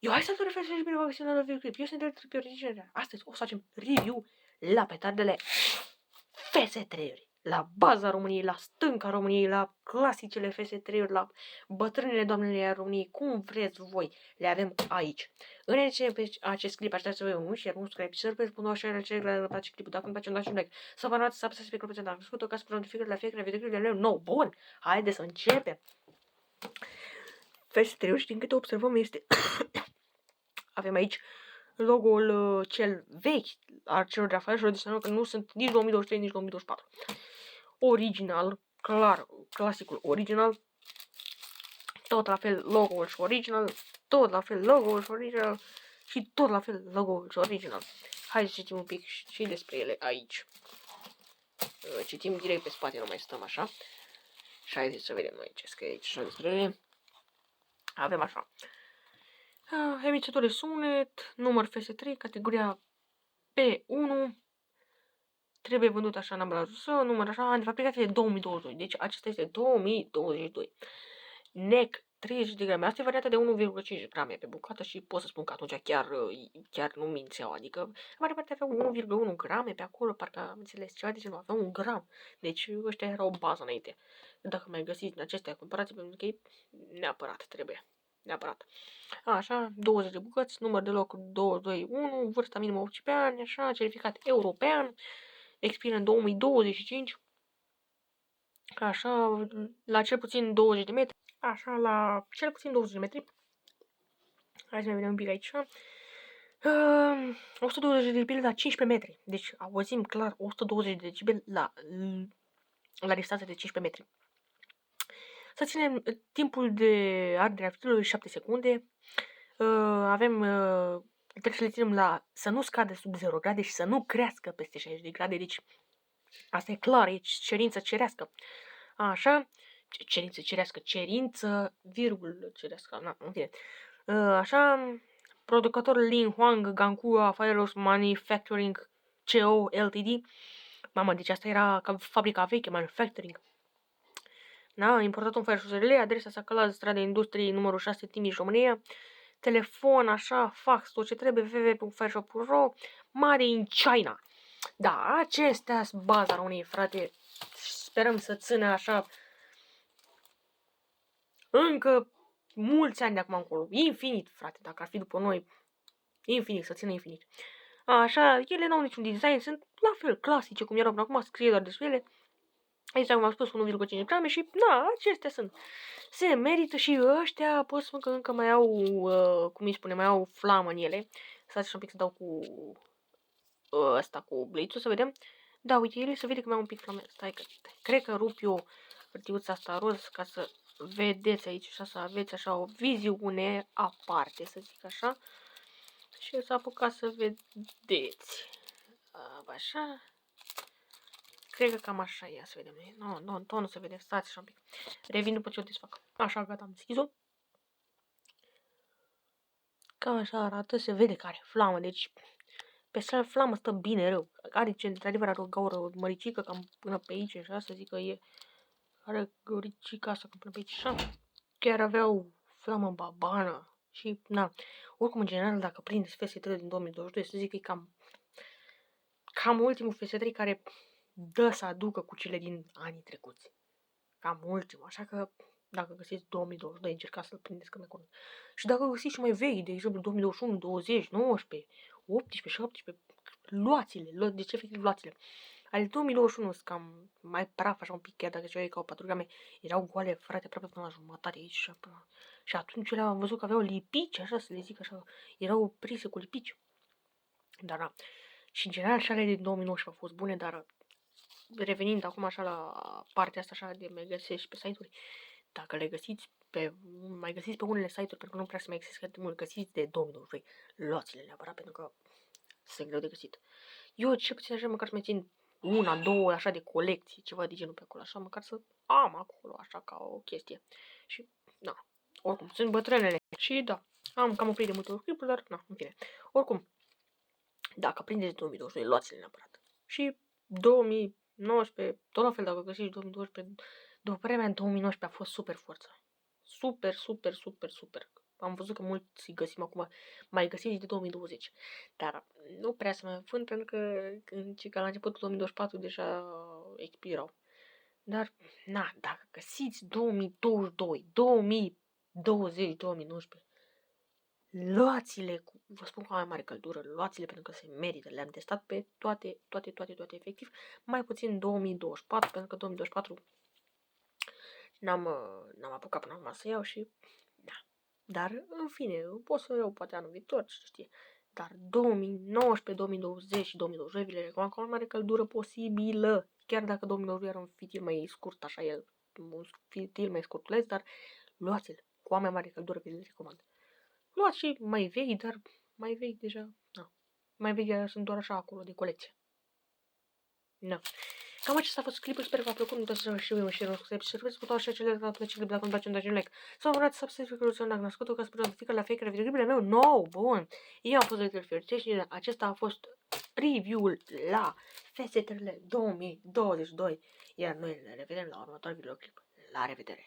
Eu hai să te referi și bine, vă găsim la review clip. Eu sunt Delta Prioritigere. Astăzi o să facem review la petardele FS3-uri. La baza României, la stânca României, la clasicele FS3-uri, la bătrânele doamnele a României, cum vreți voi, le avem aici. Înainte pe acest clip, aș vrea să vă un share, un subscribe, să răpeți până la share, cel care vă place clipul, dacă nu place, dați un like, să vă arătați, să apăsați pe clopoțel, dacă nu ca să vă notificări la fiecare videoclip de meu nou. Bun, haideți să începem. FS3-uri, din câte observăm, este... Avem aici logo-ul cel vechi al celor de afaceri, adițional că nu sunt nici 2023, nici 2024. Original, clar, clasicul original, tot la fel logo-ul și original, tot la fel logo-ul și original și tot la fel logo-ul și original. Hai să citim un pic și despre ele aici. Citim direct pe spate, nu mai stăm așa. Și haideți să vedem noi ce scrie aici așa despre ele. Avem așa. Emițător de sunet, număr FS3, categoria P1, trebuie vândut așa în ambalajul său, număr așa, de fabricație de 2022, deci acesta este 2022. NEC 30 de grame, asta e varianta de 1,5 grame pe bucată și pot să spun că atunci chiar nu mințeau, adică în mare parte avea 1,1 grame pe acolo, parcă am înțeles ceva de genul, avea 1 gram, deci ăștia erau o bază înainte. Dacă mai găsiți în acestea comparații, pentru că neapărat trebuie. Neapărat. Așa, 20 de bucăți, număr de loc 221, vârsta minimă 18 ani, așa, certificat european, expiră în 2025, așa, la cel puțin 20 de metri, așa, la cel puțin 20 de metri. Hai să ne vedem un pic aici. 120 de decibeli la 15 metri, deci auzim clar 120 de decibeli la distanță de 15 metri. Să ținem timpul de ardere a fitilului 7 secunde. Trebuie să le ținem să nu scadă sub 0 grade și să nu crească peste 60 de grade. Deci asta e clar, e cerință cerească. Așa, cerință, virgulă cerească. Na, în fine. Așa, producătorul Lin Huang Ganhua Fireworks Manufacturing CO Ltd. Mamă, deci asta era fabrica veche, manufacturing. Da, importat un Fireworks, adresa sa Călaz, strada Industriei, numărul 6, Timiș, România. Telefon, așa, fax, tot ce trebuie, www.fireshop.ro, made in China. Da, acestea sunt baza României, frate. Sperăm să țină așa încă mulți ani de acum încolo. Infinit, frate, dacă ar fi după noi. Infinit, să țină infinit. Așa, ele n-au niciun design, sunt la fel clasice cum erau până acum, scrie doar despre ele. Aici, cum am spus, 1,5 grame și, da, acestea sunt. Se merită și ăștia, pot să spun că încă mai au, cum îi spune, mai au flamă în ele. Stați și un pic să dau cu ăsta, cu blițul, să vedem. Da, uite, ele se vede că mai au un pic flamă. Stai că, cred că rup eu hârtiuța asta roz ca să vedeți aici, așa, să aveți așa o viziune aparte, să zic așa. Și să apucați să vedeți. Așa. Cred că cam așa e, să vedem. Nu, nu se vede, stați așa un pic. Revin după ce o desfac. Așa, gata, am deschis-o. Cam așa arată, se vede că are flamă, deci pe flamă stă bine rău. Are, într-adevăr, are o gaură măricică, cam până pe aici, așa, să zic că e... Are gauricica asta, cam până pe aici, așa. Chiar avea o flamă babană. Și, na, oricum, în general, dacă prindeți FS3 din 2022, să zic că e cam ultimul FS3 care dă să aducă cu cele din anii trecuți. Cam ultimul, așa că dacă găsiți 2022, încercați să-l prindeți cât mai curând. Și dacă găsiți și mai vechi, de exemplu 2021, 20, 19, 18, 17, luați-le, deci efectiv luați-le. Ale 2021 sunt cam mai praf, așa un pic, chiar dacă ceva e ca o 4 grame, erau goale, frate, aproape până la jumătate aici și atunci le am văzut că aveau lipici, așa să le zic așa, erau prise cu lipici. Dar da. Și în general și ale din 2019 au fost bune, dar revenind acum așa la partea asta așa de mai găsești pe site-uri, dacă le găsiți mai găsiți pe unele site-uri, pentru că nu prea se mai găsesc atât mult, găsiți de 2022, luați-le neapărat, pentru că sunt greu de găsit. Eu ce puțin așa măcar să mai țin una, două așa de colecții, ceva de genul pe acolo, așa măcar să am acolo, așa ca o chestie. Și, da, oricum, sunt bătrânele. Și da, am cam oprit de multe clipuri, dar, na, în fine. Oricum, dacă prindeți 2022, luați-le neapărat. Și 2019, tot la fel, dacă găsiți 2012, după părerea mea, 2019 a fost super forță. Super. am văzut că mulți găsim acum, mai găsim și de 2020. Dar nu prea să mai vând pentru că la începutul 2024 deja expirau. Dar, na, dacă găsiți 2022, 2020, 2019, luați-le, vă spun cu mai mare căldură, luați-le pentru că se merită. Le-am testat pe toate, efectiv, mai puțin 2024, pentru că 2024 n-am apucat până acum să iau și, da. Dar, în fine, pot să iau poate anul viitor, ce știe. Dar 2019, 2020 și 2022 vi le recomand cu o mare căldură posibilă. Chiar dacă 2022 era un fitil mai scurt, așa el, un fitil mai scurtuleț, dar luați-l cu o mai mare căldură vi le recomand. Luați și mai vechi, dar mai vechi deja, na. Mai vechi deja sunt doar așa acolo de colecție. Na. Cam acesta a fost clipul, sper că v-a plăcut, nu uitați să și și subscribeți cu toate cele de pe clip dacă îmi place, dați un like. Să vă arăt subscribe-ul dacă n-ați făcut-o, ca să puteți notifica la fiecare videoclipul meu nou, bun. Eu am fost Little Fear și acesta a fost review-ul la FS3 2022, iar noi ne revedem la următorul videoclip. La revedere!